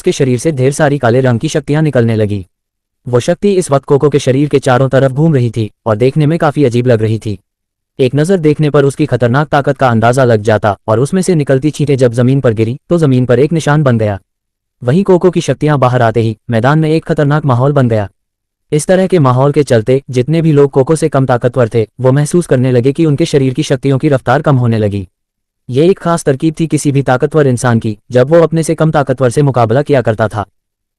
उसके शरीर से ढेर सारी काले रंग की शक्तियां निकलने लगी। वो शक्ति इस वक्त कोको के शरीर के चारों तरफ घूम रही थी और देखने में काफी अजीब लग रही थी। एक नजर देखने पर उसकी खतरनाक ताकत का अंदाजा लग जाता और उसमें से निकलती छींटें जब जमीन पर गिरी तो जमीन पर एक निशान बन गया। वहीं कोको की शक्तियां बाहर आते ही मैदान में एक खतरनाक माहौल बन गया। इस तरह के माहौल के चलते जितने भी लोग कोको से कम ताकतवर थे वो महसूस करने लगे कि उनके शरीर की शक्तियों की रफ्तार कम होने लगी। ये एक खास तरकीब थी किसी भी ताकतवर इंसान की जब वो अपने से कम ताकतवर से मुकाबला किया करता था।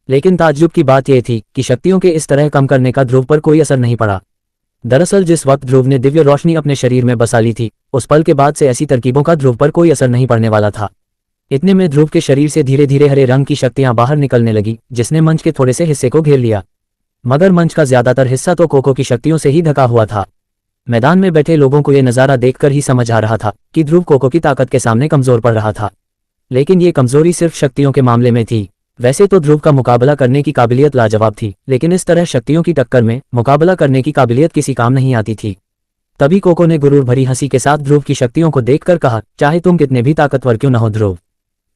लेकिन ताज्जुब की बात यह थी कि शक्तियों के इस तरह कम करने का ध्रुव पर कोई असर नहीं पड़ा। दरअसल जिस वक्त ध्रुव ने दिव्य रोशनी अपने शरीर में बसा ली थी उस पल के बाद से ऐसी तरकीबों का ध्रुव पर कोई असर नहीं पड़ने वाला था। इतने में ध्रुव के शरीर से धीरे धीरे हरे रंग की शक्तियां बाहर निकलने लगी जिसने मंच के थोड़े से हिस्से को घेर लिया, मगर मंच का ज्यादातर हिस्सा तो कोको की शक्तियों से ही ढका हुआ था। मैदान में बैठे लोगों को यह नजारा देखकर ही समझ आ रहा था कि ध्रुव कोको की ताकत के सामने कमजोर पड़ रहा था, लेकिन ये कमजोरी सिर्फ शक्तियों के मामले में थी। वैसे तो ध्रुव का मुकाबला करने की काबिलियत लाजवाब थी, लेकिन इस तरह शक्तियों की टक्कर में मुकाबला करने की काबिलियत किसी काम नहीं आती थी। तभी कोको ने गुरूर भरी हंसी के साथ ध्रुव की शक्तियों को देखकर कहा, चाहे तुम कितने भी ताकतवर क्यों न हो ध्रुव,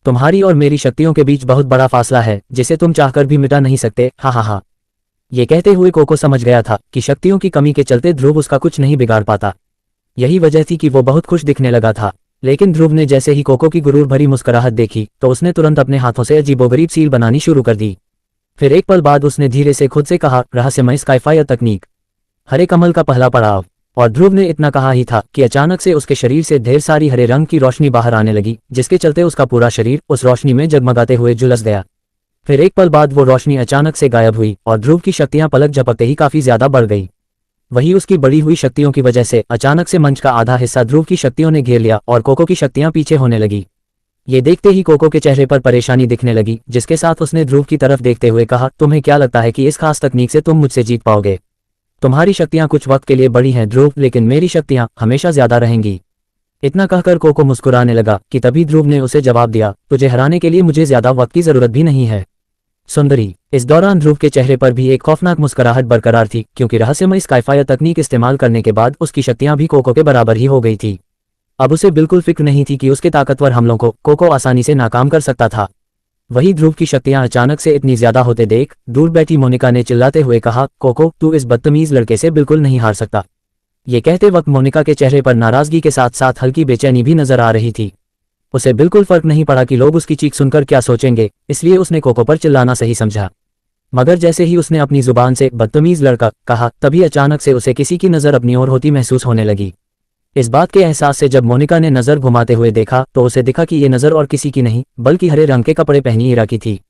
तुम्हारी और मेरी शक्तियों के बीच बहुत बड़ा फासला है जिसे तुम चाहकर भी मिटा नहीं सकते। हा हा हा। ये कहते हुए कोको समझ गया था कि शक्तियों की कमी के चलते ध्रुव उसका कुछ नहीं बिगाड़ पाता। यही वजह थी कि वो बहुत खुश दिखने लगा था। लेकिन ध्रुव ने जैसे ही कोको की गुरूर भरी मुस्कुराहट देखी तो उसने तुरंत अपने हाथों से अजीबोगरीब सील बनानी शुरू कर दी। फिर एक पल बाद उसने धीरे से खुद से कहा, रहस्यमय स्काईफायर तकनीक, हरे कमल का पहला पड़ाव। और ध्रुव ने इतना कहा ही था कि अचानक से उसके शरीर से ढेर सारी हरे रंग की रोशनी बाहर आने लगी, जिसके चलते उसका पूरा शरीर उस रोशनी में जगमगाते हुए झुलस गया। फिर एक पल बाद वो रोशनी अचानक से गायब हुई और ध्रुव की शक्तियां पलक झपकते ही काफी ज्यादा बढ़ गई। वही उसकी बढ़ी हुई शक्तियों की वजह से अचानक से मंच का आधा हिस्सा ध्रुव की शक्तियों ने घेर लिया और कोको की शक्तियां पीछे होने लगी। ये देखते ही कोको के चेहरे पर परेशानी दिखने लगी, जिसके साथ उसने ध्रुव की तरफ देखते हुए कहा, तुम्हें क्या लगता है कि इस खास तकनीक से तुम मुझसे जीत पाओगे? तुम्हारी शक्तियां कुछ वक्त के लिए बड़ी हैं ध्रुव, लेकिन मेरी शक्तियां हमेशा ज्यादा रहेंगी। इतना कहकर कोको मुस्कुराने लगा कि तभी ध्रुव ने उसे जवाब दिया, तुझे हराने के लिए मुझे ज्यादा वक्त की जरूरत भी नहीं है सुंदरी। इस दौरान ध्रुव के चेहरे पर भी एक खौफनाक मुस्कुराहट बरकरार थी, क्योंकि रहस्यमय स्काईफायर तकनीक इस्तेमाल करने के बाद उसकी शक्तियां भी कोको के बराबर ही हो गई थी। अब उसे बिल्कुल फिक्र नहीं थी कि उसके ताकतवर हमलों को कोको आसानी से नाकाम कर सकता था। वही ध्रुव की शक्तियां अचानक से इतनी ज्यादा होते देख दूर बैठी मोनिका ने चिल्लाते हुए कहा, कोको तू इस बदतमीज लड़के से बिल्कुल नहीं हार सकता। ये कहते वक्त मोनिका के चेहरे पर नाराजगी के साथ साथ हल्की बेचैनी भी नजर आ रही थी। उसे बिल्कुल फर्क नहीं पड़ा कि लोग उसकी चीख सुनकर क्या सोचेंगे, इसलिए उसने कोको पर चिल्लाना सही समझा। मगर जैसे ही उसने अपनी जुबान से बदतमीज लड़का कहा, तभी अचानक से उसे किसी की नजर अपनी ओर होती महसूस होने लगी। इस बात के एहसास से जब मोनिका ने नजर घुमाते हुए देखा तो उसे दिखा कि ये नजर और किसी की नहीं बल्कि हरे रंग के कपड़े पहनी ईरा की थी।